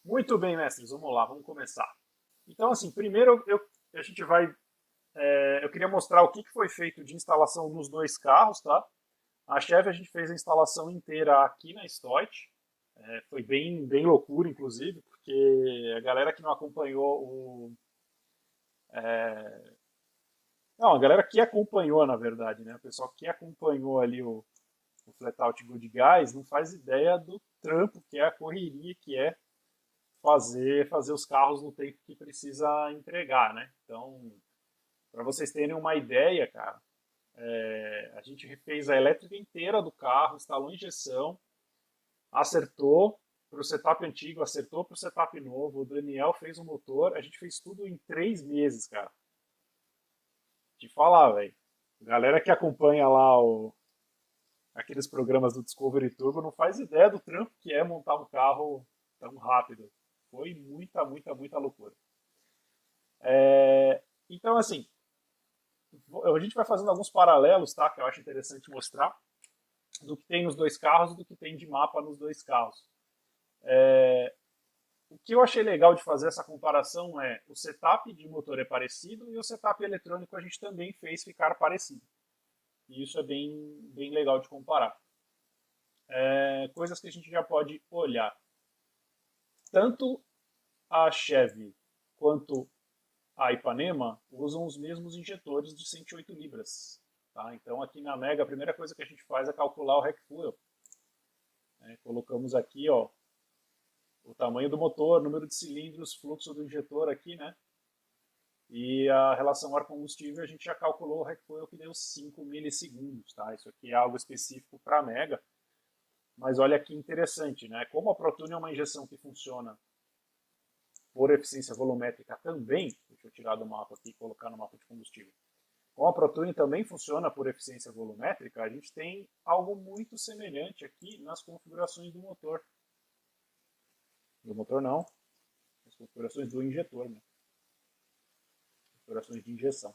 Muito bem, mestres, vamos lá, vamos começar. Então, assim, primeiro a gente vai. Eu queria mostrar o que foi feito de instalação nos dois carros, tá? A Chevy a gente fez a instalação inteira aqui na Stoit. Foi bem loucura, inclusive, porque a galera que não acompanhou o. Não, a galera que acompanhou, na verdade, né? O pessoal que acompanhou ali o Flatout Good Guys não faz ideia do trampo que é, a correria que é fazer os carros no tempo que precisa entregar, né? Então, para vocês terem uma ideia, cara, a gente refez a elétrica inteira do carro, instalou injeção, acertou para o setup antigo, acertou para o setup novo, o Daniel fez o motor, a gente fez tudo em 3 meses, cara. Te falar, velho. Galera que acompanha lá aqueles programas do Discovery Turbo não faz ideia do trampo que é montar um carro tão rápido. Foi muita loucura. Então, assim, a gente vai fazendo alguns paralelos, tá? Que eu acho interessante mostrar do que tem nos dois carros e do que tem de mapa nos dois carros. O que eu achei legal de fazer essa comparação é o setup de motor é parecido e o setup eletrônico a gente também fez ficar parecido. E isso é bem legal de comparar. Coisas que a gente já pode olhar. Tanto a Chevy quanto a Ipanema usam os mesmos injetores de 108 libras. Tá? Então aqui na Mega a primeira coisa que a gente faz é calcular o rack fuel. Colocamos aqui ó, o tamanho do motor, número de cilindros, fluxo do injetor aqui, né? E a relação ar-combustível a gente já calculou o rack fuel que deu 5 milissegundos. Tá? Isso aqui é algo específico para a Mega. Mas olha que interessante, né? Como a Protune é uma injeção que funciona por eficiência volumétrica também, deixa eu tirar do mapa aqui e colocar no mapa de combustível. Como a Protune também funciona por eficiência volumétrica, a gente tem algo muito semelhante aqui nas configurações do motor. Do motor não, as configurações do injetor, né? Configurações de injeção.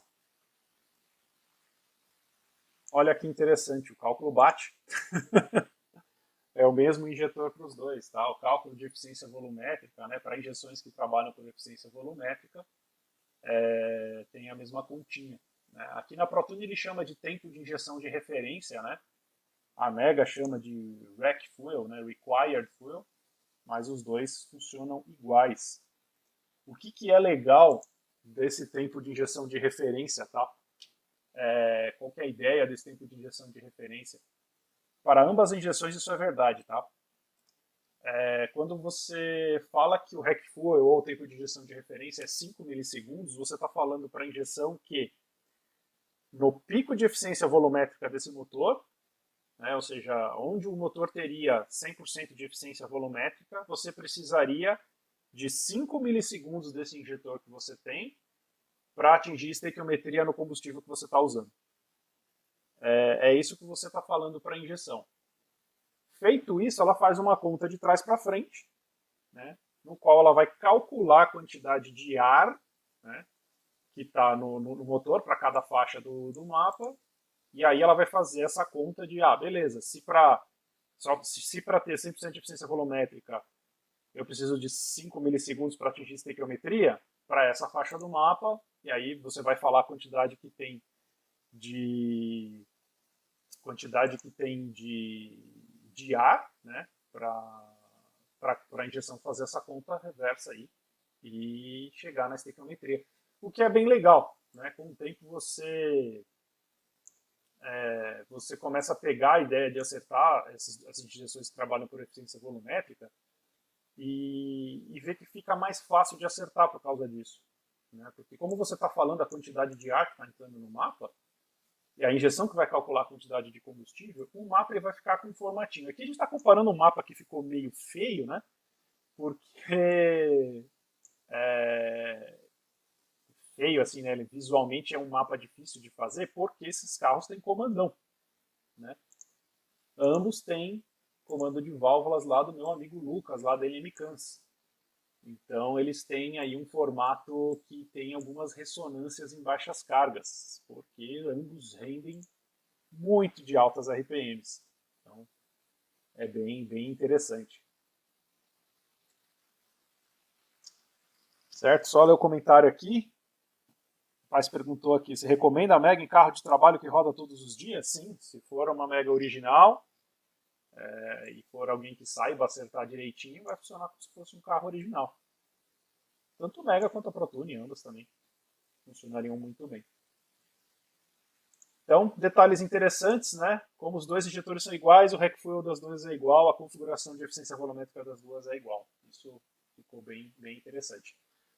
Olha que interessante, o cálculo bate. É o mesmo injetor para os dois, tá? O cálculo de eficiência volumétrica, né, para injeções que trabalham por eficiência volumétrica, tem a mesma continha. Né? Aqui na Protune ele chama de tempo de injeção de referência, né? A Mega chama de REC Fuel, né? Required Fuel, mas os dois funcionam iguais. O que é legal desse tempo de injeção de referência, tá? Qual que é a ideia desse tempo de injeção de referência? Para ambas as injeções isso é verdade, tá? Quando você fala que o REC Fuel ou o tempo de injeção de referência é 5 milissegundos, você está falando para a injeção que no pico de eficiência volumétrica desse motor, né, ou seja, onde o motor teria 100% de eficiência volumétrica, você precisaria de 5 milissegundos desse injetor que você tem para atingir estequiometria no combustível que você está usando. É isso que você está falando para a injeção. Feito isso, ela faz uma conta de trás para frente, né, no qual ela vai calcular a quantidade de ar, né, que está no motor para cada faixa do mapa, e aí ela vai fazer essa conta de, beleza, se para ter 100% de eficiência volumétrica eu preciso de 5 milissegundos para atingir estequiometria, para essa faixa do mapa, e aí você vai falar a quantidade que tem de ar, né, para a injeção fazer essa conta reversa aí e chegar na estequiometria. O que é bem legal, né? Com o tempo você começa a pegar a ideia de acertar essas injeções que trabalham por eficiência volumétrica e ver que fica mais fácil de acertar por causa disso. Né? Porque como você está falando a quantidade de ar que está entrando no mapa, e a injeção que vai calcular a quantidade de combustível, o mapa ele vai ficar com um formatinho. Aqui a gente está comparando um mapa que ficou meio feio, né? Porque feio assim, né? Ele visualmente é um mapa difícil de fazer, porque esses carros têm comandão, né? Ambos têm comando de válvulas lá do meu amigo Lucas, lá da LM Cans. Então eles têm aí um formato que tem algumas ressonâncias em baixas cargas, porque ambos rendem muito de altas RPMs. Então é bem interessante. Certo? Só ler o comentário aqui. O rapaz perguntou aqui, você recomenda a Mega em carro de trabalho que roda todos os dias? Sim, se for uma Mega original e for alguém que saiba acertar direitinho, vai funcionar como se fosse um carro original. Tanto o Mega quanto a ProTune, ambas também funcionariam muito bem. Então, detalhes interessantes, né? Como os dois injetores são iguais, o rec fuel das duas é igual, a configuração de eficiência volumétrica das duas é igual. Isso ficou bem interessante.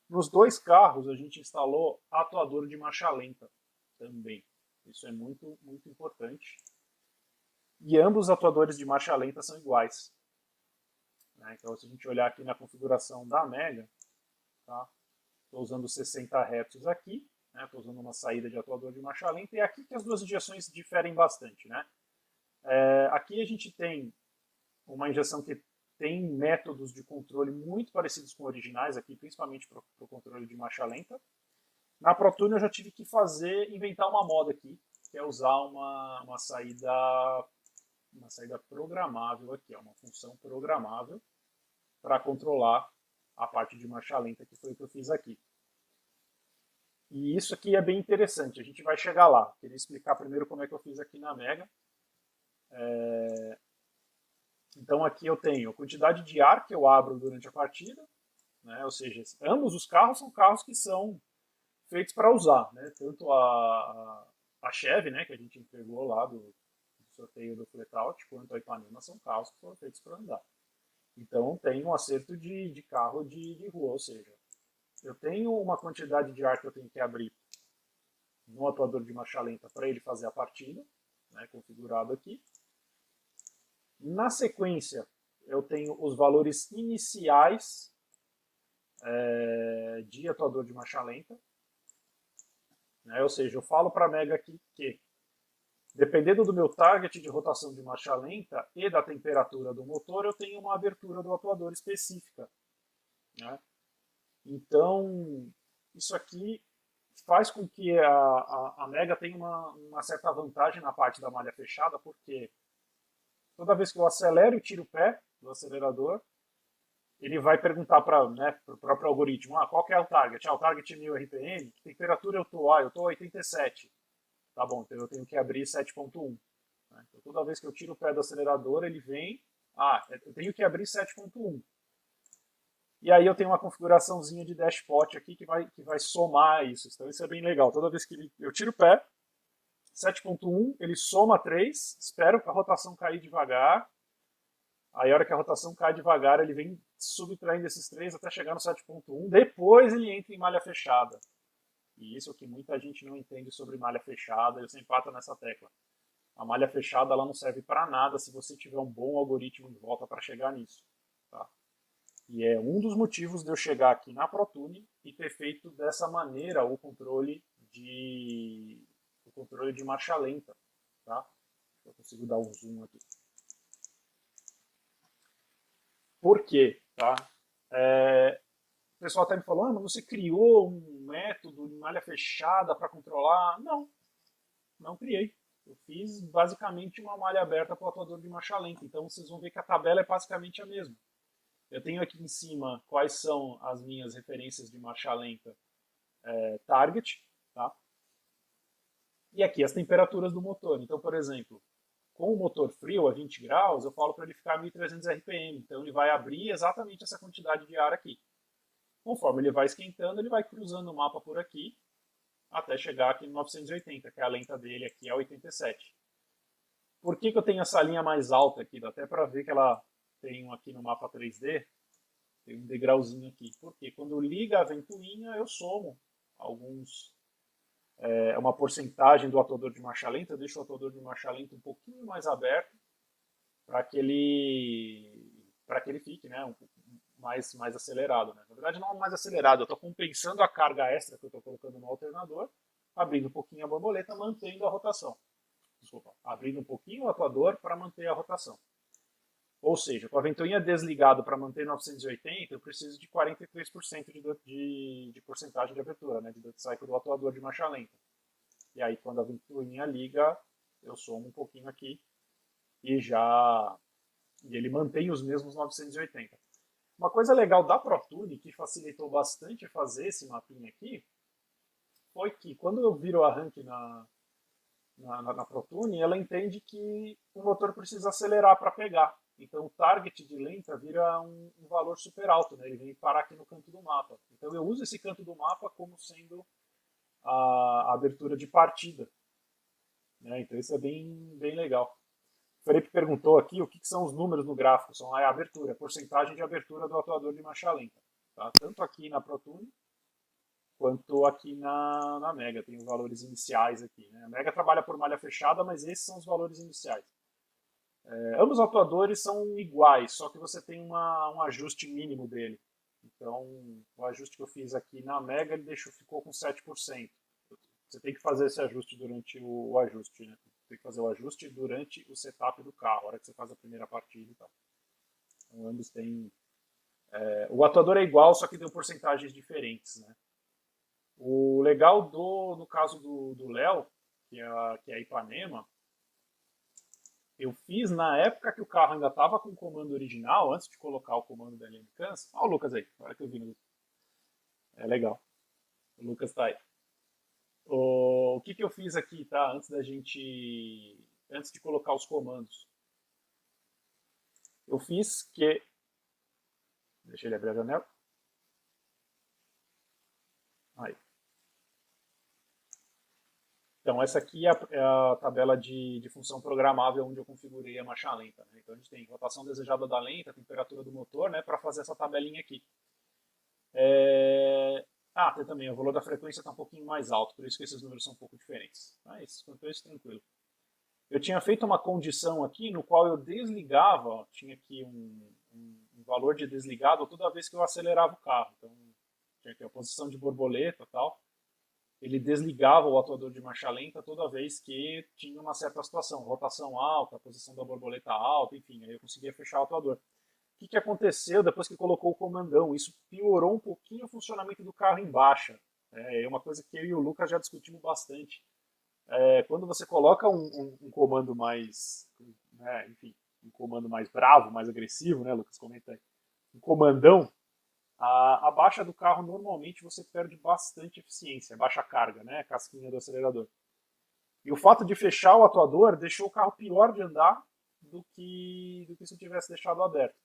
Nos dois carros, a gente instalou atuador de marcha lenta também. Isso é muito importante. E ambos os atuadores de marcha lenta são iguais. Né? Então, se a gente olhar aqui na configuração da Mega, tá? Estou usando 60 Hz aqui, estou usando uma saída de atuador de marcha lenta, e é aqui que as duas injeções diferem bastante. Né? Aqui a gente tem uma injeção que tem métodos de controle muito parecidos com originais, aqui, principalmente para o controle de marcha lenta. Na ProTune eu já tive que inventar uma moda aqui, que é usar uma saída programável aqui, uma função programável para controlar a parte de marcha lenta, que foi o que eu fiz aqui. E isso aqui é bem interessante, a gente vai chegar lá. Queria explicar primeiro como é que eu fiz aqui na Mega. Então aqui eu tenho a quantidade de ar que eu abro durante a partida, né? Ou seja, ambos os carros são carros que são feitos para usar, né? Tanto a Chevy, né, que a gente entregou lá do sorteio do Flatout, quanto a Ipanema são carros que foram feitos para andar. Então tem um acerto de carro de rua, ou seja, eu tenho uma quantidade de ar que eu tenho que abrir no atuador de marcha lenta para ele fazer a partida, né, configurado aqui. Na sequência, eu tenho os valores iniciais de atuador de marcha lenta. Né, ou seja, eu falo para a Mega aqui que, dependendo do meu target de rotação de marcha lenta e da temperatura do motor, eu tenho uma abertura do atuador específica. Né? Então, isso aqui faz com que a Mega tenha uma certa vantagem na parte da malha fechada, porque toda vez que eu acelero e tiro o pé do acelerador, ele vai perguntar para o próprio algoritmo, qual que é o target? O target é 1000 RPM, que temperatura eu estou? Eu estou a 87. Tá bom, então eu tenho que abrir 7.1. Né? Então, toda vez que eu tiro o pé do acelerador, ele vem, eu tenho que abrir 7.1. E aí eu tenho uma configuraçãozinha de dashpot aqui que vai somar isso. Então isso é bem legal. Toda vez que eu tiro o pé, 7.1, ele soma 3, espero a rotação cair devagar. Aí a hora que a rotação cai devagar, ele vem subtraindo esses 3 até chegar no 7.1. Depois ele entra em malha fechada. E isso é o que muita gente não entende sobre malha fechada, eu sempre bato nessa tecla. A malha fechada ela não serve para nada se você tiver um bom algoritmo de volta para chegar nisso. Tá? E é um dos motivos de eu chegar aqui na ProTune e ter feito dessa maneira o controle de marcha lenta. Tá? Eu consigo dar um zoom aqui. Por quê? Tá? O pessoal até me falou, mas você criou um método de malha fechada para controlar? Não criei. Eu fiz basicamente uma malha aberta para o atuador de marcha lenta. Então vocês vão ver que a tabela é basicamente a mesma. Eu tenho aqui em cima quais são as minhas referências de marcha lenta target, tá? E aqui as temperaturas do motor. Então, por exemplo, com o motor frio a 20 graus, eu falo para ele ficar a 1300 RPM. Então ele vai abrir exatamente essa quantidade de ar aqui. Conforme ele vai esquentando, ele vai cruzando o mapa por aqui até chegar aqui no 980, que é a lenta dele aqui é 87. Por que eu tenho essa linha mais alta aqui? Dá até para ver que ela tem aqui no mapa 3D, tem um degrauzinho aqui. Porque quando liga a ventoinha, eu somo uma porcentagem do atuador de marcha lenta, eu deixo o atuador de marcha lenta um pouquinho mais aberto para que ele fique, né, mais acelerado. Né? Na verdade, não mais acelerado, eu estou compensando a carga extra que eu estou colocando no alternador, abrindo um pouquinho a borboleta, mantendo a rotação. Desculpa, abrindo um pouquinho o atuador para manter a rotação. Ou seja, com a ventoinha desligado para manter 980, eu preciso de 43% de porcentagem de abertura, né, de dead cycle do atuador de marcha lenta. E aí, quando a ventoinha liga, eu somo um pouquinho aqui e ele mantém os mesmos 980. Uma coisa legal da ProTune, que facilitou bastante fazer esse mapinha aqui, foi que quando eu viro a rank na ProTune, ela entende que o motor precisa acelerar para pegar. Então o target de lenta vira um valor super alto, né? Ele vem parar aqui no canto do mapa. Então eu uso esse canto do mapa como sendo a abertura de partida, né? Então isso é bem legal. O Felipe perguntou aqui o que são os números no gráfico. São a abertura, a porcentagem de abertura do atuador de marcha lenta. Tá? Tanto aqui na ProTune quanto aqui na Mega. Tem os valores iniciais aqui. Né? A Mega trabalha por malha fechada, mas esses são os valores iniciais. Ambos os atuadores são iguais, só que você tem um ajuste mínimo dele. Então, o ajuste que eu fiz aqui na Mega, ele ficou com 7%. Você tem que fazer esse ajuste durante o ajuste, né? Tem que fazer o ajuste durante o setup do carro, a hora que você faz a primeira partida e tal. Então, ambos têm... o atuador é igual, só que deu porcentagens diferentes, né? O legal no caso do Léo, que é a Ipanema, eu fiz na época que o carro ainda estava com o comando original, antes de colocar o comando da LM Cans. Olha o Lucas aí, olha que eu vi no... É legal. O Lucas tá aí. O que eu fiz aqui, tá? Antes de colocar os comandos. Eu fiz que... Deixa ele abrir a janela. Aí. Então, essa aqui é a tabela de função programável onde eu configurei a marcha lenta. Né? Então, a gente tem rotação desejada da lenta, temperatura do motor, né, para fazer essa tabelinha aqui. Tem também, o valor da frequência está um pouquinho mais alto, por isso que esses números são um pouco diferentes. Mas, quanto a isso, tranquilo. Eu tinha feito uma condição aqui no qual eu desligava, ó, tinha aqui um valor de desligado toda vez que eu acelerava o carro. Então, tinha aqui a posição de borboleta e tal. Ele desligava o atuador de marcha lenta toda vez que tinha uma certa situação, rotação alta, posição da borboleta alta, enfim, aí eu conseguia fechar o atuador. O que aconteceu depois que colocou o comandão? Isso piorou um pouquinho o funcionamento do carro em baixa. É uma coisa que eu e o Lucas já discutimos bastante. Quando você coloca um comando mais, né, enfim, um comando mais bravo, mais agressivo, né, Lucas, comenta aí, um comandão, a baixa do carro normalmente você perde bastante eficiência, baixa carga, né, a casquinha do acelerador. E o fato de fechar o atuador deixou o carro pior de andar do que se eu tivesse deixado aberto.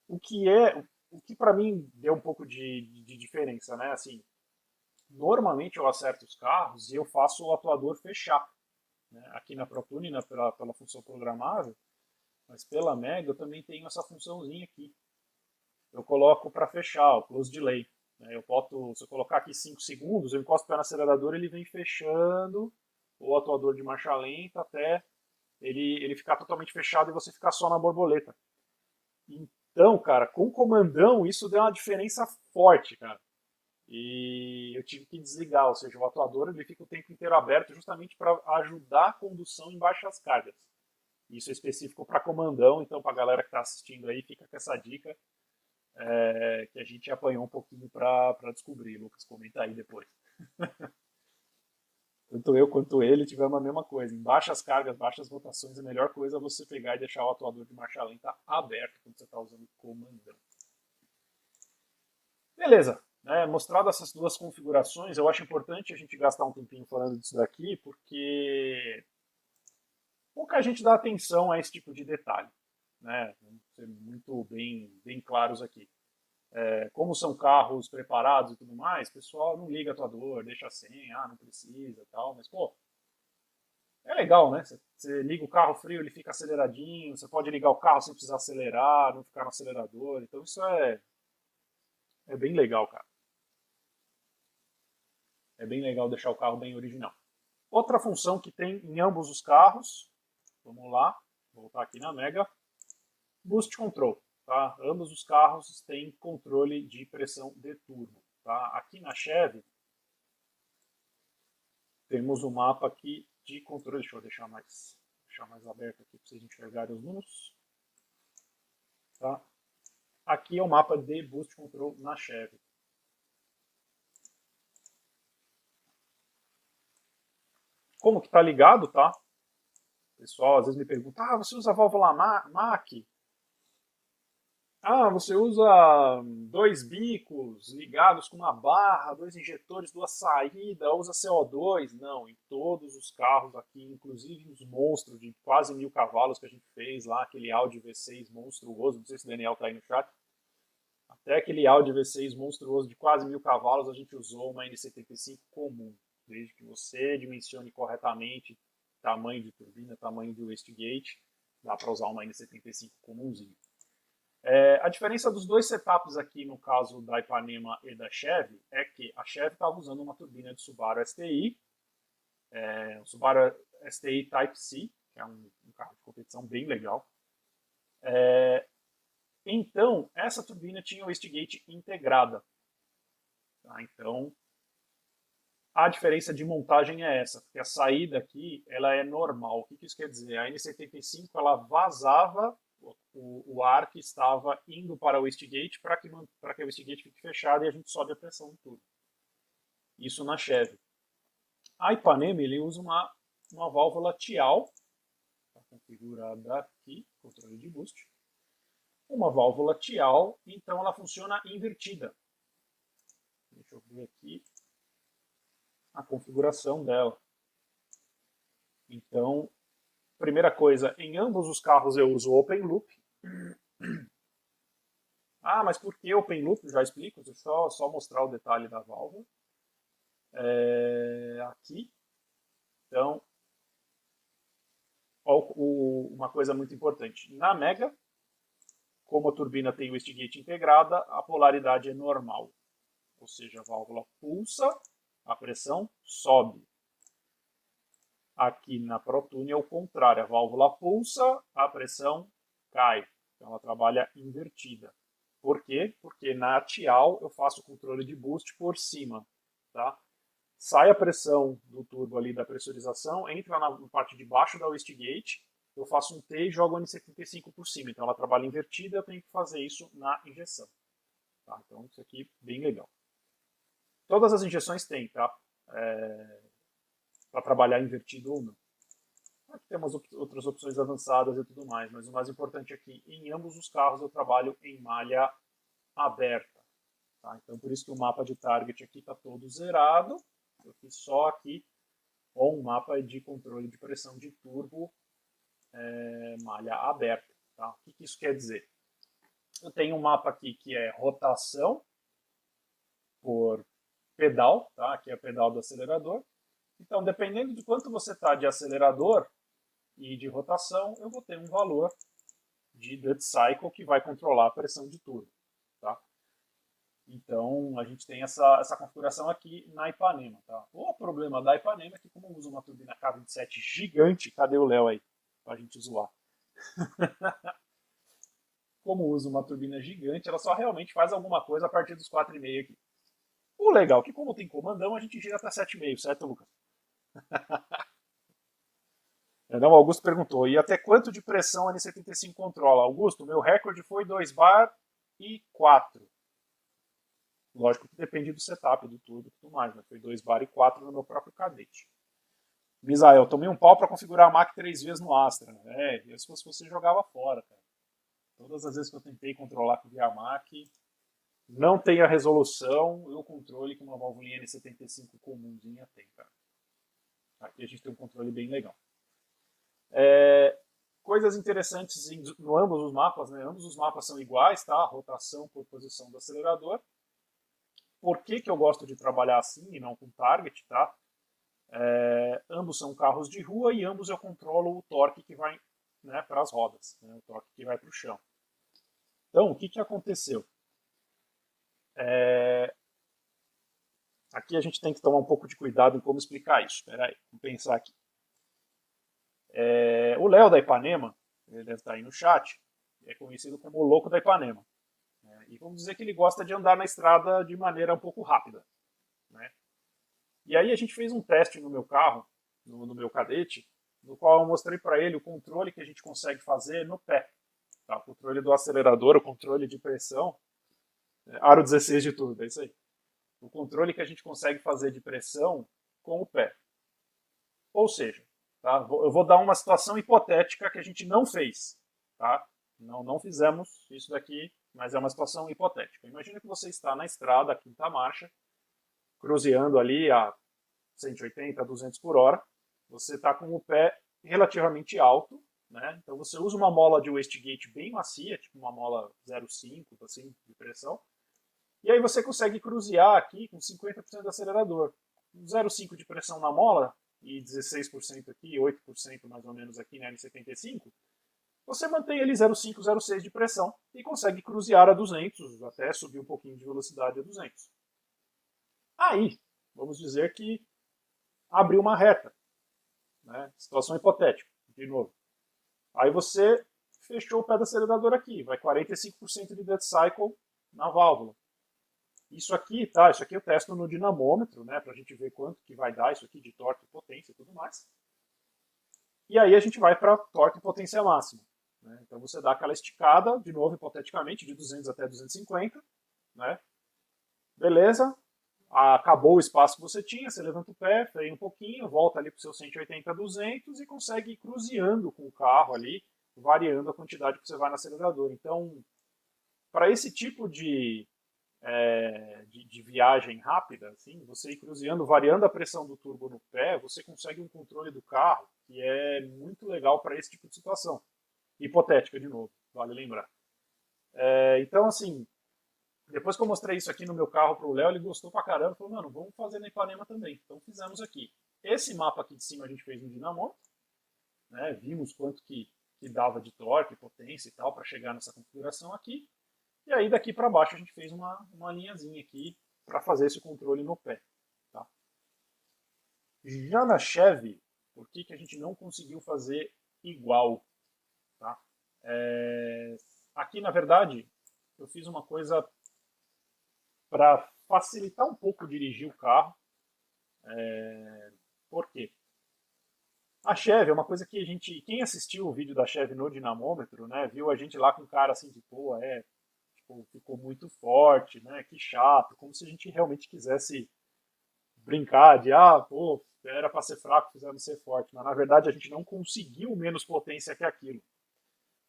O que para mim deu um pouco de diferença, né? Assim, normalmente eu acerto os carros e eu faço o atuador fechar. Né? Aqui na ProTune, né, pela função programável, mas pela Mega eu também tenho essa funçãozinha aqui. Eu coloco para fechar, o close delay. Né? Se eu colocar aqui 5 segundos, eu encosto o pé no acelerador, ele vem fechando o atuador de marcha lenta até ele ficar totalmente fechado e você ficar só na borboleta. Então, cara, com o comandão, isso deu uma diferença forte, cara. E eu tive que desligar, ou seja, o atuador ele fica o tempo inteiro aberto justamente para ajudar a condução em baixas cargas. Isso é específico para comandão, então para a galera que está assistindo aí, fica com essa dica que a gente apanhou um pouquinho para descobrir. Lucas, comenta aí depois. Tanto eu quanto ele tivemos a mesma coisa. Em baixas cargas, baixas rotações, a melhor coisa é você pegar e deixar o atuador de marcha lenta aberto quando você está usando o comandão. Beleza. Mostrado essas duas configurações, eu acho importante a gente gastar um tempinho falando disso daqui, porque pouca gente dá atenção a esse tipo de detalhe. Né? Vamos ser muito bem claros aqui. Como são carros preparados e tudo mais, o pessoal não liga atuador, deixa sem, não precisa e tal, mas pô, é legal, né? Você liga o carro frio, ele fica aceleradinho, você pode ligar o carro sem precisar acelerar, não ficar no acelerador, então isso é bem legal, cara. É bem legal deixar o carro bem original. Outra função que tem em ambos os carros, vamos lá, voltar aqui na Mega, Boost Control. Tá? Ambos os carros têm controle de pressão de turbo. Tá? Aqui na Chevy, temos um mapa aqui de controle. Deixa eu deixar mais aberto aqui para vocês enxergarem os números. Tá? Aqui é o mapa de Boost Control na Chevy. Como que está ligado, tá? O pessoal às vezes me pergunta, você usa a válvula MAC? Ah, você usa dois bicos ligados com uma barra, dois injetores, duas saídas, usa CO2? Não, em todos os carros aqui, inclusive os monstros de quase 1000 cavalos que a gente fez lá, aquele Audi V6 monstruoso, não sei se o Daniel tá aí no chat, até aquele Audi V6 monstruoso de quase 1000 cavalos a gente usou uma N75 comum, desde que você dimensione corretamente tamanho de turbina, tamanho de wastegate, dá para usar uma N75 comumzinha. A diferença dos dois setups aqui, no caso da Ipanema e da Chevy, é que a Chevy estava usando uma turbina de Subaru STI, o Subaru STI Type-C, que é um carro de competição bem legal. Então, essa turbina tinha o wastegate integrada. Tá? Então, a diferença de montagem é essa, porque a saída aqui ela é normal. O que isso quer dizer? A N75 ela vazava o ar que estava indo para o wastegate para que o wastegate fique fechado e a gente sobe a pressão do tubo. Isso na Chevy. A Ipanema ele usa uma válvula Tial, tá configurada aqui, controle de boost. Uma válvula Tial, então ela funciona invertida. Deixa eu ver aqui a configuração dela. Então, primeira coisa, em ambos os carros eu uso Open Loop. Ah, mas por que Open Loop? Já explico, deixa eu só mostrar o detalhe da válvula. Aqui. Então, uma coisa muito importante. Na Mega, como a turbina tem o wastegate integrada, a polaridade é normal. Ou seja, a válvula pulsa, a pressão sobe. Aqui na ProTune é o contrário, a válvula pulsa, a pressão cai. Então ela trabalha invertida. Por quê? Porque na Tial eu faço o controle de boost por cima. Tá? Sai a pressão do turbo ali da pressurização, entra na parte de baixo da wastegate, eu faço um T e jogo a N75 por cima. Então ela trabalha invertida, eu tenho que fazer isso na injeção. Tá? Então isso aqui é bem legal. Todas as injeções têm, tá? Para trabalhar invertido ou não. Aqui tem umas outras opções avançadas e tudo mais, mas o mais importante aqui, em ambos os carros eu trabalho em malha aberta. Tá? Então por isso que o mapa de target aqui está todo zerado. Eu fiz só aqui com um mapa de controle de pressão de turbo malha aberta. Tá? O que isso quer dizer? Eu tenho um mapa aqui que é rotação por pedal, tá? Aqui é o pedal do acelerador. Então, dependendo de quanto você está de acelerador e de rotação, eu vou ter um valor de duty cycle que vai controlar a pressão de turbo. Tá? Então, a gente tem essa configuração aqui na Ipanema. Tá? O problema da Ipanema é que, como usa uma turbina K27 gigante, cadê o Léo aí? Pra gente zoar. Como usa uma turbina gigante, ela só realmente faz alguma coisa a partir dos 4,5 aqui. O legal é que, como tem comandão, a gente gira até 7,5, certo, Lucas? Então, o Augusto perguntou, e até quanto de pressão a N75 controla? Augusto, meu recorde foi 2 bar e 4. Lógico que depende do setup, do turbo e tudo mais, mas foi 2 bar e 4 no meu próprio cadete. Misael, tomei um pau para configurar a Mach 3 vezes no Astra. Se fosse você, jogava fora, cara. Todas as vezes que eu tentei controlar com via Mach, não tem a resolução e o controle que uma válvula N75 comumzinha tem, cara. Aqui a gente tem um controle bem legal. Coisas interessantes em ambos os mapas, né? Ambos os mapas são iguais, tá? Rotação por posição do acelerador. Por que eu gosto de trabalhar assim e não com target, tá? Ambos são carros de rua e ambos eu controlo o torque que vai, né, para as rodas, né? O torque que vai para o chão. Então, o que aconteceu? Aqui a gente tem que tomar um pouco de cuidado em como explicar isso. Espera aí, vamos pensar aqui. O Léo da Ipanema, ele deve estar aí no chat, é conhecido como o louco da Ipanema. E vamos dizer que ele gosta de andar na estrada de maneira um pouco rápida. Né? E aí a gente fez um teste no meu carro, no meu cadete, no qual eu mostrei para ele o controle que a gente consegue fazer no pé. Tá? O controle do acelerador, o controle de pressão, aro 16 de turbo, é isso aí. O controle que a gente consegue fazer de pressão com o pé. Ou seja, tá? Eu vou dar uma situação hipotética que a gente não fez. Tá? Não fizemos isso daqui mas é uma situação hipotética. Imagina que você está na estrada, quinta marcha, cruzeando ali a 180, 200 por hora, você está com o pé relativamente alto, né? Então você usa uma mola de wastegate bem macia, tipo uma mola 0,5 assim, de pressão, e aí você consegue cruzear aqui com 50% de acelerador. 0,5 de pressão na mola e 16% aqui, 8% mais ou menos aqui na N75, você mantém ali 0,5, 0,6 de pressão e consegue cruzear a 200, até subir um pouquinho de velocidade a 200. Aí, vamos dizer que abriu uma reta, né? Situação hipotética, de novo. Aí você fechou o pé do acelerador aqui, vai 45% de dead cycle na válvula. Isso aqui, tá? Isso aqui eu testo no dinamômetro, né? Pra gente ver quanto que vai dar isso aqui de torque, potência e tudo mais. E aí a gente vai para torque e potência máxima. Né? Então você dá aquela esticada, de novo, hipoteticamente, de 200 até 250, né? Beleza, acabou o espaço que você tinha, você levanta o pé, freia um pouquinho, volta ali para os seus 180, 200 e consegue ir cruzeando com o carro ali, variando a quantidade que você vai no acelerador. Então, para esse tipo de viagem rápida, assim, você ir cruzeando, variando a pressão do turbo no pé, você consegue um controle do carro que é muito legal para esse tipo de situação. Hipotética, de novo, vale lembrar. Então, assim, depois que eu mostrei isso aqui no meu carro pro Léo, ele gostou pra caramba, falou, mano, vamos fazer na Ipanema também. Então fizemos aqui. Esse mapa aqui de cima a gente fez no dinamômetro, né? Vimos quanto que dava de torque, potência e tal, para chegar nessa configuração aqui. E aí daqui para baixo a gente fez uma linhazinha aqui para fazer esse controle no pé. Tá? Já na Chevy, por que a gente não conseguiu fazer igual? Tá? Aqui, na verdade, eu fiz uma coisa para facilitar um pouco dirigir o carro. Por quê? A Chevy é uma coisa que a gente, quem assistiu o vídeo da Chevy no dinamômetro, né, viu a gente lá com cara assim de, pô, tipo, ficou muito forte, né, que chato, como se a gente realmente quisesse brincar de, pô, era para ser fraco, fizemos ser forte, mas na verdade a gente não conseguiu menos potência que aquilo.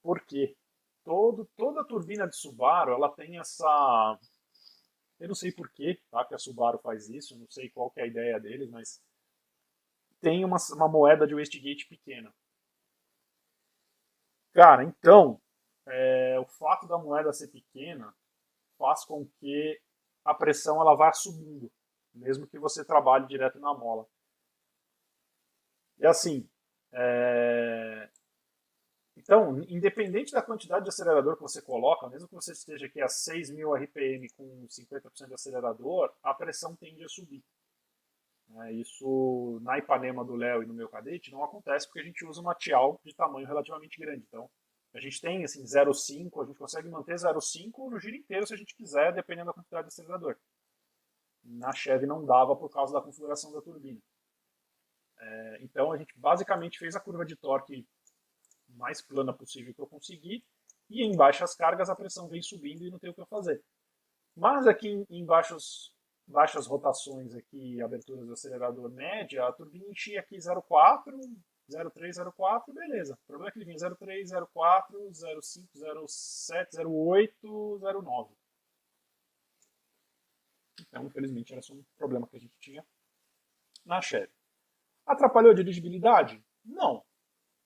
Por quê? Toda a turbina de Subaru, ela tem essa, eu não sei por quê, tá, que a Subaru faz isso, não sei qual que é a ideia deles, mas tem uma moeda de wastegate pequena. Cara, então, o fato da moeda ser pequena faz com que a pressão ela vá subindo, mesmo que você trabalhe direto na mola. E assim, então, independente da quantidade de acelerador que você coloca, mesmo que você esteja aqui a 6.000 RPM com 50% de acelerador, a pressão tende a subir. Isso na Ipanema do Léo e no meu cadete não acontece porque a gente usa uma Tial de tamanho relativamente grande. Então, a gente tem assim 0,5, a gente consegue manter 0,5 no giro inteiro se a gente quiser, dependendo da quantidade de acelerador. Na Chevy não dava por causa da configuração da turbina. Então a gente basicamente fez a curva de torque mais plana possível que eu consegui, e em baixas cargas a pressão vem subindo e não tem o que eu fazer. Mas aqui em baixas rotações, aqui, aberturas do acelerador média, a turbina enchia aqui 0,4, 0,3, 0,4, beleza. O problema é que ele vinha 0,3, 0,4, 0,5, 0,7, 0,8, 0,9. Então, infelizmente, era só um problema que a gente tinha na Chevy. Atrapalhou a dirigibilidade? Não.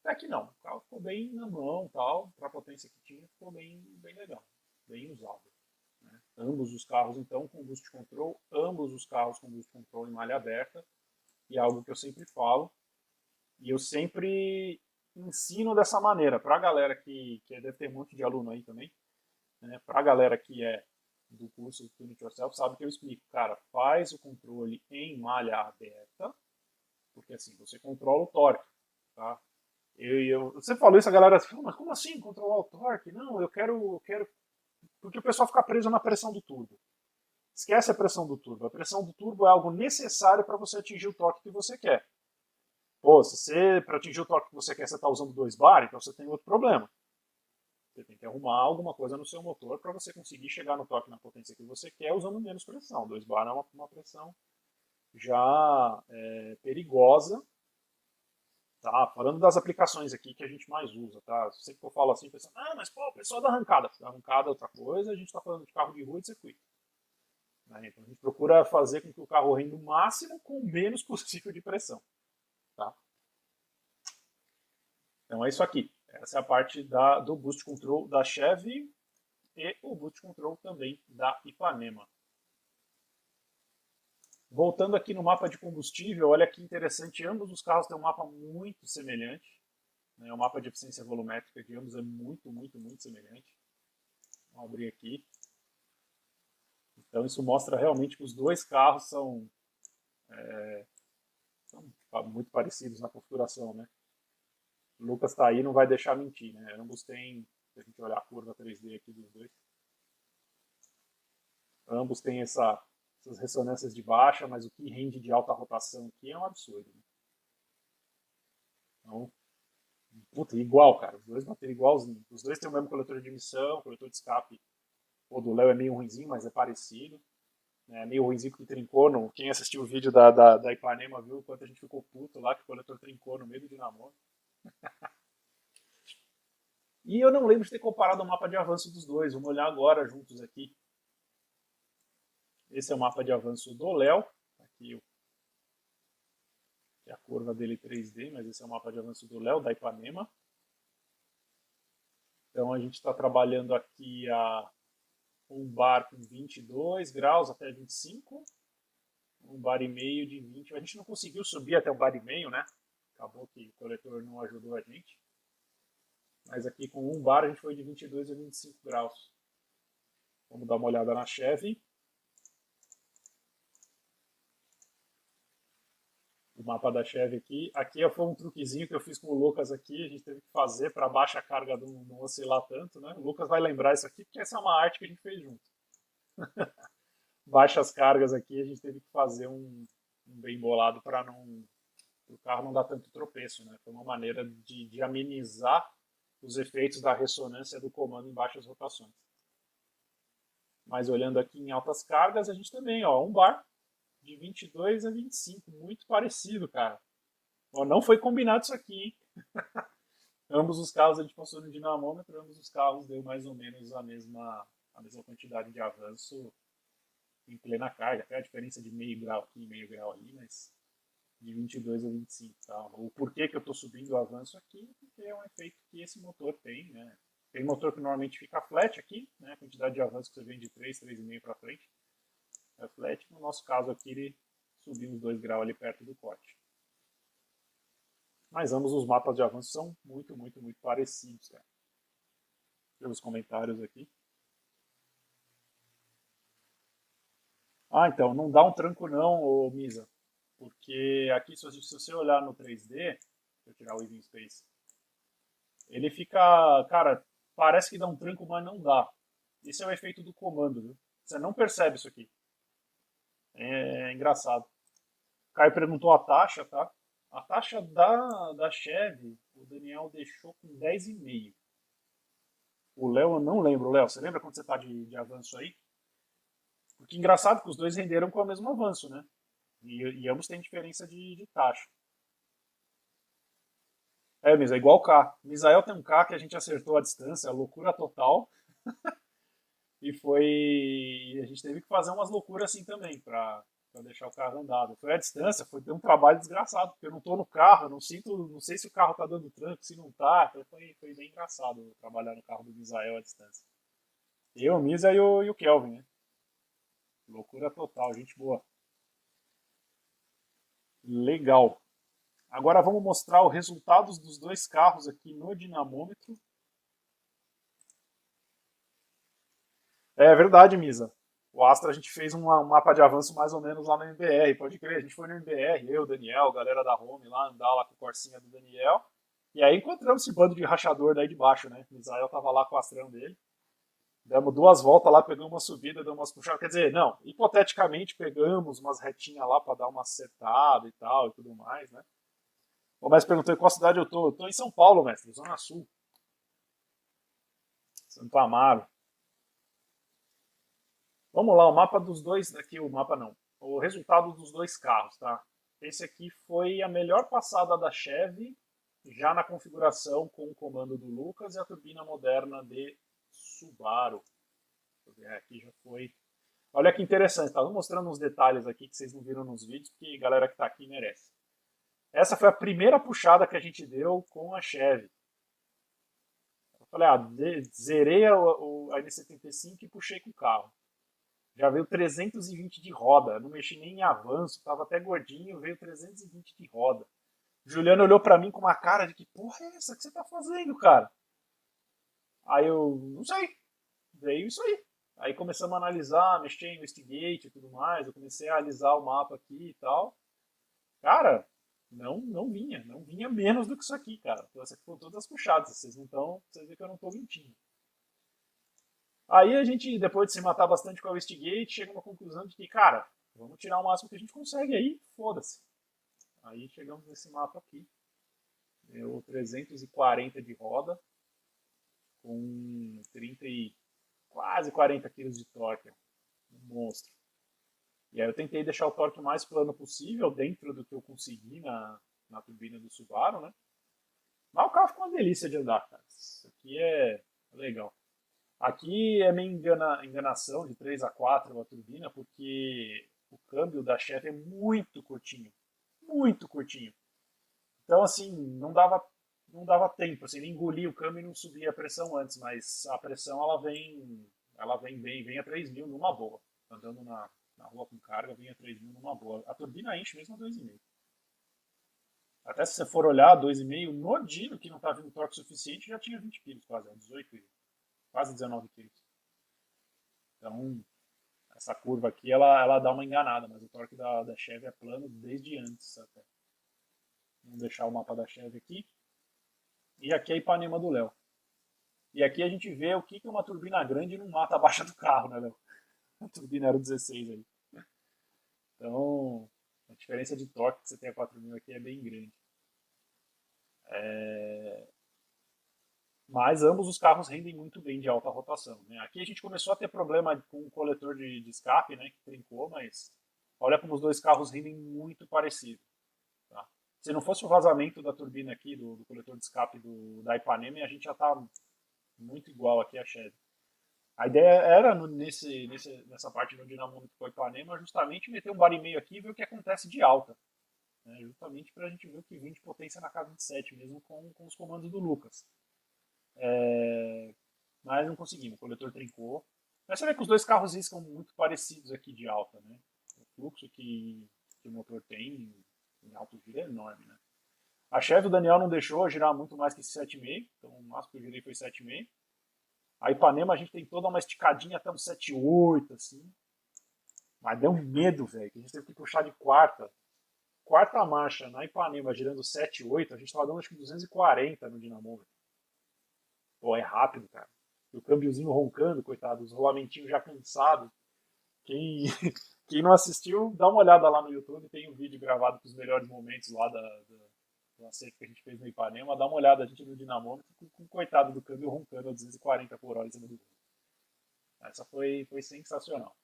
Até que não. O carro ficou bem na mão, tal, para a potência que tinha, ficou bem legal, bem usável. Né? Ambos os carros, então, com boost control, ambos os carros com boost control em malha aberta, e é algo que eu sempre falo, e eu sempre ensino dessa maneira, para a galera que deve ter um monte de aluno aí também, né? Para a galera que é do curso Tune It Yourself, sabe que eu explico, cara, faz o controle em malha aberta, porque assim, você controla o torque, tá? Você falou isso, a galera falou, mas como assim controlar o torque? Não, eu quero. Porque o pessoal fica preso na pressão do turbo. Esquece a pressão do turbo. A pressão do turbo é algo necessário para você atingir o torque que você quer. Pô, se você, para atingir o torque que você quer, você está usando 2 bar, então você tem outro problema. Você tem que arrumar alguma coisa no seu motor para você conseguir chegar no torque na potência que você quer usando menos pressão. 2 bar é uma pressão já perigosa Tá, falando das aplicações aqui que a gente mais usa, tá? Sempre que eu falo assim, o pessoal, ah, mas pô, o pessoal da arrancada. Da arrancada é outra coisa, a gente está falando de carro de rua e de circuito. Né? Então a gente procura fazer com que o carro renda o máximo com o menos possível de pressão. Tá? Então é isso aqui. Essa é a parte do Boost Control da Chevy e o Boost Control também da Ipanema. Voltando aqui no mapa de combustível, olha que interessante, ambos os carros têm um mapa muito semelhante. Né? O mapa de eficiência volumétrica de ambos é muito, muito, muito semelhante. Vamos abrir aqui. Então isso mostra realmente que os dois carros são muito parecidos na configuração, né? O Lucas está aí, não vai deixar mentir, né? Ambos têm, se a gente olhar a curva 3D aqui dos dois, ambos têm essas ressonâncias de baixa, mas o que rende de alta rotação aqui é um absurdo. Né? Então, puta, igual, cara. Os dois bateram igualzinho. Os dois têm o mesmo coletor de emissão, coletor de escape. O do Léo é meio ruimzinho, mas é parecido. É meio ruimzinho porque trincou. Quem assistiu o vídeo da Ipanema viu o quanto a gente ficou puto lá, que o coletor trincou no meio do dinamômetro. E eu não lembro de ter comparado o mapa de avanço dos dois. Vamos olhar agora juntos aqui. Esse é o mapa de avanço do Léo. Aqui é a curva dele 3D, mas esse é o mapa de avanço do Léo, da Ipanema. Então a gente está trabalhando aqui um bar com 22 graus até 25, um bar e meio de 20. A gente não conseguiu subir até o bar e meio, né? Acabou que o coletor não ajudou a gente. Mas aqui com um bar a gente foi de 22 a 25 graus. Vamos dar uma olhada na Chevy. O mapa da Chevy aqui. Aqui foi um truquezinho que eu fiz com o Lucas aqui. A gente teve que fazer para baixa carga não oscilar tanto, né? O Lucas vai lembrar isso aqui porque essa é uma arte que a gente fez junto. Baixas cargas aqui a gente teve que fazer um bem bolado para o carro não dar tanto tropeço, né? Foi uma maneira de amenizar os efeitos da ressonância do comando em baixas rotações. Mas olhando aqui em altas cargas, a gente também, ó, um bar de 22 a 25, muito parecido, cara. Ó, não foi combinado isso aqui, hein? Ambos os carros a gente passou no dinamômetro, ambos os carros deu mais ou menos a mesma quantidade de avanço em plena carga, até a diferença de meio grau aqui e meio grau ali, mas de 22 a 25. Tá? O porquê que eu estou subindo o avanço aqui? Porque é um efeito que esse motor tem. Né? Tem motor que normalmente fica flat aqui, né? A quantidade de avanço que você vem de 3, 3,5 para frente é flat. No nosso caso aqui ele subiu uns 2 graus ali perto do corte. Mas ambos os mapas de avanço são muito, muito, muito parecidos. Cara. Pelos comentários aqui. Ah, então, não dá um tranco não, ô Misa. Porque aqui, se você olhar no 3D, deixa eu tirar o Even Space, ele fica, cara, parece que dá um tranco, mas não dá. Esse é o efeito do comando, viu? Você não percebe isso aqui. É engraçado. O Caio perguntou a taxa, tá? A taxa da Chevy, o Daniel deixou com 10,5. O Léo, eu não lembro. Léo, você lembra quando você tá de avanço aí? Porque engraçado que os dois renderam com o mesmo avanço, né? E ambos têm diferença de taxa. É, Misa, é igual o K. Misael tem um K que a gente acertou a distância, loucura total. E foi. A gente teve que fazer umas loucuras assim também para deixar o carro andado. Foi a distância, foi ter um trabalho desgraçado, porque eu não tô no carro, eu não sinto, não sei se o carro tá dando tranco, se não tá. Então foi bem engraçado trabalhar no carro do Misael à distância. Eu, o Misa e o Kelvin, né? Loucura total, gente boa. Legal. Agora vamos mostrar os resultados dos dois carros aqui no dinamômetro. É verdade, Misa. O Astra a gente fez um mapa de avanço mais ou menos lá no MBR, pode crer. A gente foi no MBR, eu, Daniel, galera da Home lá, andar lá com o Corsinha do Daniel. E aí encontramos esse bando de rachador daí de baixo, né? O Misael tava lá com o Astrão dele. Demos 2 voltas lá, pegamos uma subida, damos umas puxadas. Quer dizer, não, hipoteticamente pegamos umas retinhas lá para dar uma acertada e tal e tudo mais, né? O mestre perguntou em qual cidade eu tô. Eu tô em São Paulo, mestre, Zona Sul. Santo Amaro. Vamos lá, o mapa dos dois, aqui o mapa não, o resultado dos dois carros, tá? Esse aqui foi a melhor passada da Chevy já na configuração com o comando do Lucas e a turbina moderna de Subaru. Aqui já foi. Olha que interessante, estava mostrando uns detalhes aqui que vocês não viram nos vídeos, porque a galera que está aqui merece. Essa foi a primeira puxada que a gente deu com a Chevy. Eu falei, zerei a N75 e puxei com o carro. Já veio 320 de roda, não mexi nem em avanço, estava até gordinho, veio 320 de roda. Juliano olhou para mim com uma cara de que porra é essa que você tá fazendo, cara? Aí eu, não sei, veio isso aí. Aí começamos a analisar, mexer em Investigate e tudo mais, eu comecei a alisar o mapa aqui e tal. Cara, não vinha menos do que isso aqui, cara. Então, essas foram todas as puxadas, vocês veem que eu não tô mentindo. Aí a gente, depois de se matar bastante com a Investigate, chega a uma conclusão de que, cara, vamos tirar o máximo que a gente consegue aí, foda-se. Aí chegamos nesse mapa aqui. Deu 340 de roda, com 30 e quase 40 kg de torque. Um monstro. E aí eu tentei deixar o torque o mais plano possível, dentro do que eu consegui na turbina do Subaru, né? Mas o carro ficou uma delícia de andar, cara. Isso aqui é legal. Aqui é minha enganação de 3 a 4 a turbina, porque o câmbio da Chevy é muito curtinho. Muito curtinho. Então, assim, não dava tempo. Assim, ele engolia o câmbio e não subia a pressão antes, mas a pressão vem a 3.000 numa boa. Andando na rua com carga, vem a 3.000 numa boa. A turbina enche mesmo a 2,5. Até se você for olhar, 2,5 no Dino, que não está vindo torque suficiente, já tinha 20 kg quase, 18 kg, quase 19 kg. Então, essa curva aqui, ela dá uma enganada, mas o torque da Chevy é plano desde antes até. Vamos deixar o mapa da Chevy aqui. E aqui é a Ipanema do Léo. E aqui a gente vê o que uma turbina grande não mata abaixo do carro, né, Léo? A turbina era o 16 aí. Então, a diferença de torque que você tem a 4.000 aqui é bem grande. Mas ambos os carros rendem muito bem de alta rotação, né? Aqui a gente começou a ter problema com o coletor de escape, né, que trincou, mas olha como os dois carros rendem muito parecido. Tá? Se não fosse o vazamento da turbina aqui, do coletor de escape da Ipanema, a gente já está muito igual aqui a Chevy. A ideia era, nessa parte do dinamômetro com a Ipanema, justamente meter um bar e meio aqui e ver o que acontece de alta. Né? Justamente para a gente ver o que vem de potência na K27, mesmo com os comandos do Lucas. Mas não conseguimos, o coletor trincou. Mas você vê que os dois carros riscam muito parecidos aqui de alta. Né? O fluxo que o motor tem em alto giro é enorme. Né? A Chevy do Daniel não deixou girar muito mais que 7,5, então o máximo que eu girei foi 7,5. A Ipanema a gente tentou dar uma esticadinha até um 7,8, assim. Mas deu um medo, velho, que a gente teve que puxar de quarta. Quarta marcha na Ipanema girando 7,8, a gente tava dando acho que 240 no dinamômetro. Pô, é rápido, cara. E o câmbiozinho roncando, coitado, os rolamentinhos já cansados. Quem, quem não assistiu, dá uma olhada lá no YouTube, tem um vídeo gravado com os melhores momentos lá do acerto que a gente fez no Ipanema. Dá uma olhada a gente no dinamômetro com o coitado do câmbio roncando a 240 por hora em cima do gol. Essa foi sensacional.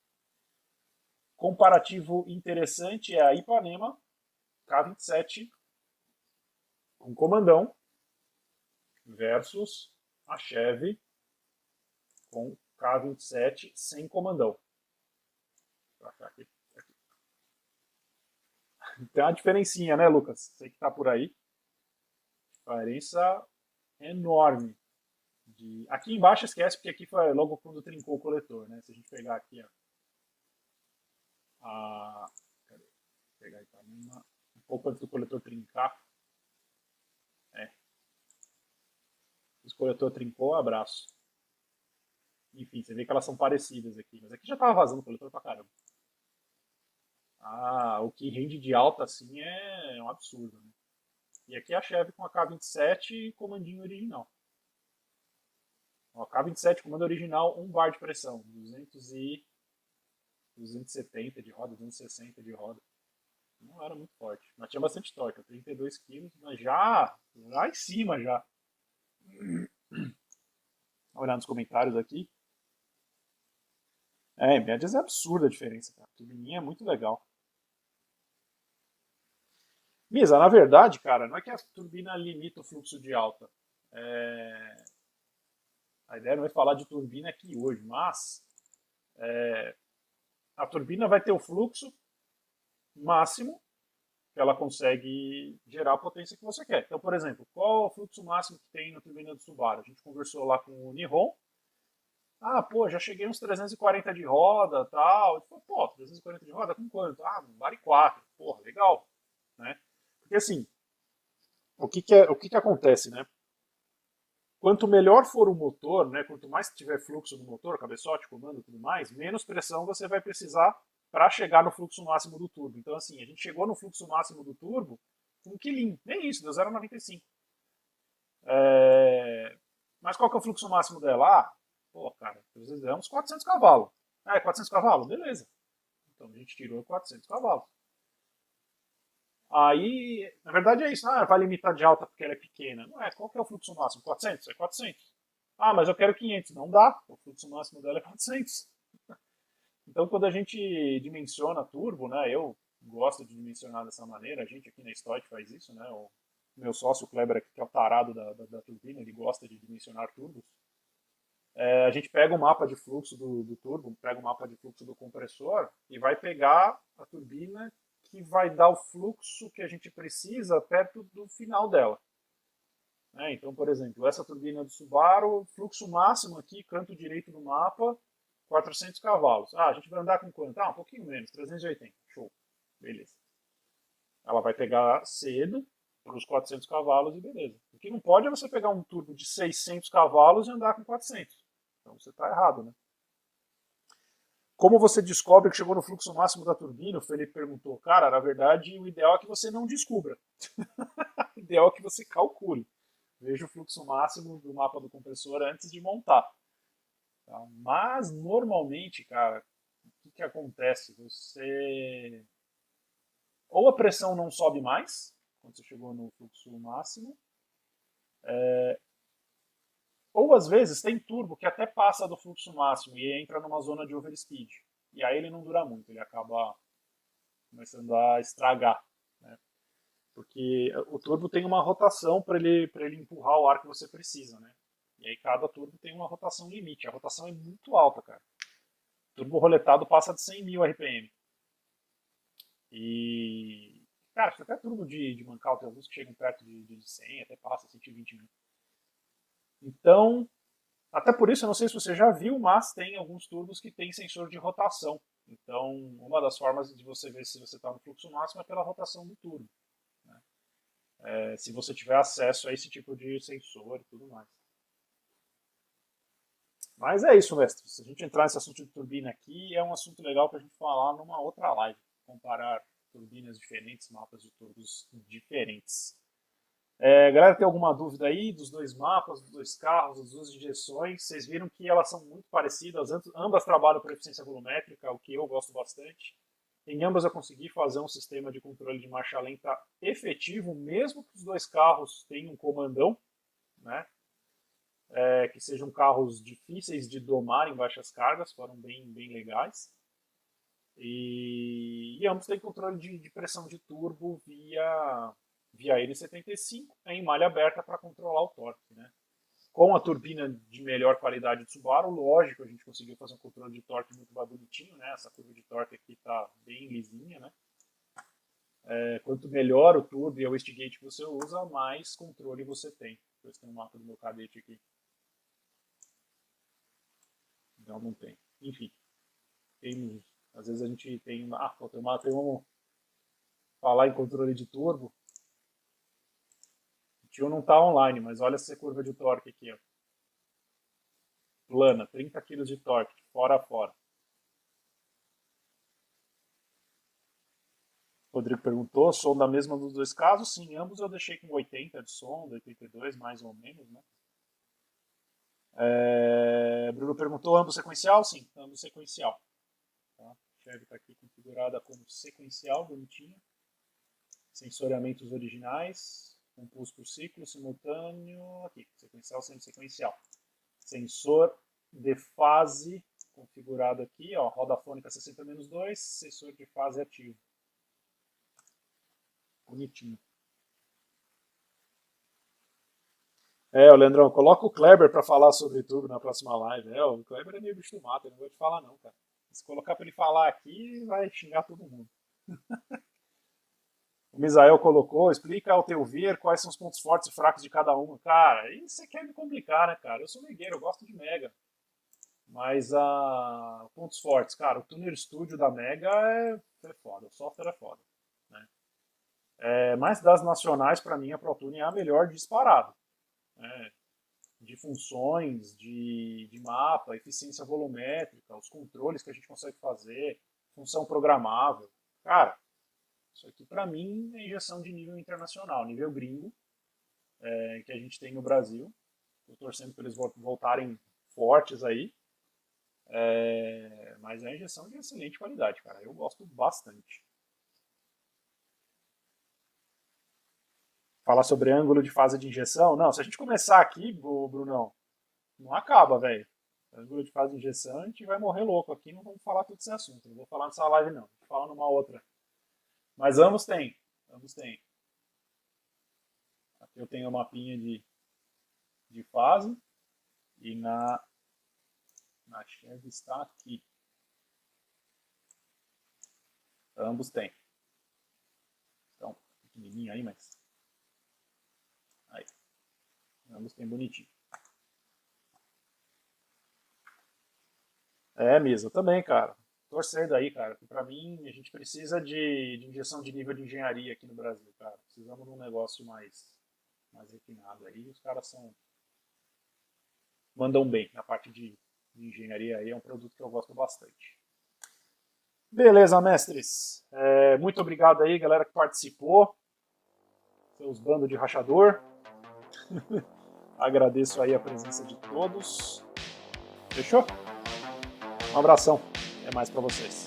Comparativo interessante é a Ipanema K27 com comandão versus a Chevy com K27 sem comandão. Aqui. Tem uma diferencinha, né, Lucas? Você que tá por aí. Diferença enorme. Aqui embaixo esquece, porque aqui foi logo quando trincou o coletor, né? Se a gente pegar aqui, ó. Cadê? Vou pegar aí um pouco antes do coletor trincar. O coletor trincou, abraço. Enfim, você vê que elas são parecidas aqui. Mas aqui já tava vazando o coletor pra caramba. O que rende de alta assim é um absurdo, né? E aqui a Chevy com a K27 e comandinho original. Ó, K27, comando original, 1 bar de pressão. 270 de roda, 260 de roda. Não era muito forte, mas tinha bastante torque, 32 kg, mas já em cima já. Olhar nos comentários aqui. Em médias é absurda a diferença, cara. A turbininha é muito legal. Misa, na verdade, cara, não é que a turbina limita o fluxo de alta. É, a ideia não é falar de turbina aqui hoje, mas a turbina vai ter o fluxo máximo que ela consegue gerar a potência que você quer. Então, por exemplo, qual é o fluxo máximo que tem na turbina do Subaru? A gente conversou lá com o Nihon. Ah, pô, já cheguei uns 340 de roda, tal. Ele falou, pô, 340 de roda com quanto? Ah, vale 4. Porra, legal, né? Porque assim, o que acontece, né? Quanto melhor for o motor, né, quanto mais tiver fluxo no motor, cabeçote, comando e tudo mais, menos pressão você vai precisar para chegar no fluxo máximo do turbo. Então, assim, a gente chegou no fluxo máximo do turbo com um quilinho, nem isso, deu 0,95. Mas qual que é o fluxo máximo dela? Ah, pô, cara, às vezes é uns 400 cavalos. Ah, é 400 cavalos? Beleza. Então a gente tirou 400 cavalos. Aí, na verdade é isso. Ah, vai limitar de alta porque ela é pequena. Não é, qual que é o fluxo máximo? 400? É 400. Ah, mas eu quero 500. Não dá, o fluxo máximo dela é 400. Então quando a gente dimensiona turbo, né, eu gosto de dimensionar dessa maneira, a gente aqui na Stoit faz isso, né, o meu sócio, o Kleber, que é o tarado da turbina, ele gosta de dimensionar turbos. A gente pega o mapa de fluxo do turbo, pega o mapa de fluxo do compressor e vai pegar a turbina que vai dar o fluxo que a gente precisa perto do final dela. Então, por exemplo, essa turbina do Subaru, fluxo máximo aqui, canto direito do mapa, 400 cavalos. Ah, a gente vai andar com quanto? Ah, um pouquinho menos, 380. Show. Beleza. Ela vai pegar cedo para os 400 cavalos e beleza. O que não pode é você pegar um turbo de 600 cavalos e andar com 400. Então você está errado, né? Como você descobre que chegou no fluxo máximo da turbina? O Felipe perguntou. Cara, na verdade, o ideal é que você não descubra. O ideal é que você calcule. Veja o fluxo máximo do mapa do compressor antes de montar. Tá? Mas, normalmente, cara, o que acontece? Ou a pressão não sobe mais, quando você chegou no fluxo máximo, ou às vezes tem turbo que até passa do fluxo máximo e entra numa zona de overspeed. E aí ele não dura muito, ele acaba começando a estragar. Né? Porque o turbo tem uma rotação para ele empurrar o ar que você precisa. Né? E aí cada turbo tem uma rotação limite. A rotação é muito alta, cara. O turbo roletado passa de 100 mil RPM. E, cara, até turbo de Mancal tem alguns que chegam perto de 100, até passa 120 mil. Então, até por isso, eu não sei se você já viu, mas tem alguns turbos que tem sensor de rotação. Então, uma das formas de você ver se você está no fluxo máximo é pela rotação do turbo. Né? Se você tiver acesso a esse tipo de sensor e tudo mais. Mas é isso, mestre. Se a gente entrar nesse assunto de turbina aqui, é um assunto legal para a gente falar numa outra live. Comparar turbinas diferentes, mapas de turbos diferentes. Galera, tem alguma dúvida aí dos dois mapas, dos dois carros, das duas injeções? Vocês viram que elas são muito parecidas, ambas trabalham por eficiência volumétrica, o que eu gosto bastante. Em ambas eu consegui fazer um sistema de controle de marcha lenta efetivo, mesmo que os dois carros tenham um comandão, né? Que sejam carros difíceis de domar em baixas cargas, foram bem, bem legais. E ambos têm controle de pressão de turbo via N75 em malha aberta para controlar o torque. Né? Com a turbina de melhor qualidade do Subaru, lógico, a gente conseguiu fazer um controle de torque muito bonitinho. Né? Essa curva de torque aqui está bem lisinha. Né? Quanto melhor o turbo e o wastegate que você usa, mais controle você tem. Depois tem um mapa do meu cadete aqui. Não tem. Enfim, às vezes a gente tem uma. Vamos falar em controle de turbo. O tio não está online, mas olha essa curva de torque aqui. Ó. Plana, 30 kg de torque, fora a fora. O Rodrigo perguntou, som da mesma dos dois casos? Sim, ambos eu deixei com 80 de som, 82 mais ou menos. Né? Bruno perguntou, ambos sequencial? Sim, ambos sequencial. Tá? A chave está aqui configurada como sequencial, bonitinho. Sensoriamentos originais, um pulso por ciclo, simultâneo, aqui, sequencial, semi-sequencial. Sensor de fase configurado aqui, ó, roda fônica 60-2, sensor de fase ativo. Bonitinho. O Leandrão, coloca o Kleber para falar sobre tudo na próxima live. O Kleber é meio bicho do mato, eu não vou te falar não, cara. Se colocar para ele falar aqui, vai xingar todo mundo. O Misael colocou, explica ao teu ver quais são os pontos fortes e fracos de cada uma. Cara, aí você quer me complicar, né, cara? Eu sou megueiro, eu gosto de Mega. Mas pontos fortes, cara, o Tuner Studio da Mega é foda, o software é foda. Né? Mas das nacionais, para mim, a ProTuner é a melhor disparado. Né? De funções, de mapa, eficiência volumétrica, os controles que a gente consegue fazer, função programável. Cara, isso aqui para mim é injeção de nível internacional, nível gringo, que a gente tem no Brasil. Estou torcendo para eles voltarem fortes aí. Mas é uma injeção de excelente qualidade, cara. Eu gosto bastante. Falar sobre ângulo de fase de injeção? Não, se a gente começar aqui, Brunão, não acaba, velho. Ângulo de fase de injeção, a gente vai morrer louco aqui. Não vamos falar todo esse assunto. Não vou falar nessa live, não. Vou falar numa outra. Mas ambos têm. Ambos têm. Aqui eu tenho o mapinha de fase. E na chave está aqui. Ambos têm. Então, pequenininho aí, mas... Aí. Ambos têm bonitinho. Mesa também, cara. Torcendo aí, cara. Pra mim, a gente precisa de injeção de nível de engenharia aqui no Brasil, cara. Precisamos de um negócio mais refinado aí. Os caras mandam bem na parte de engenharia aí. É um produto que eu gosto bastante. Beleza, mestres. Muito obrigado aí, galera que participou. Seus bandos de rachador. Agradeço aí a presença de todos. Fechou? Um abração. Até mais para vocês.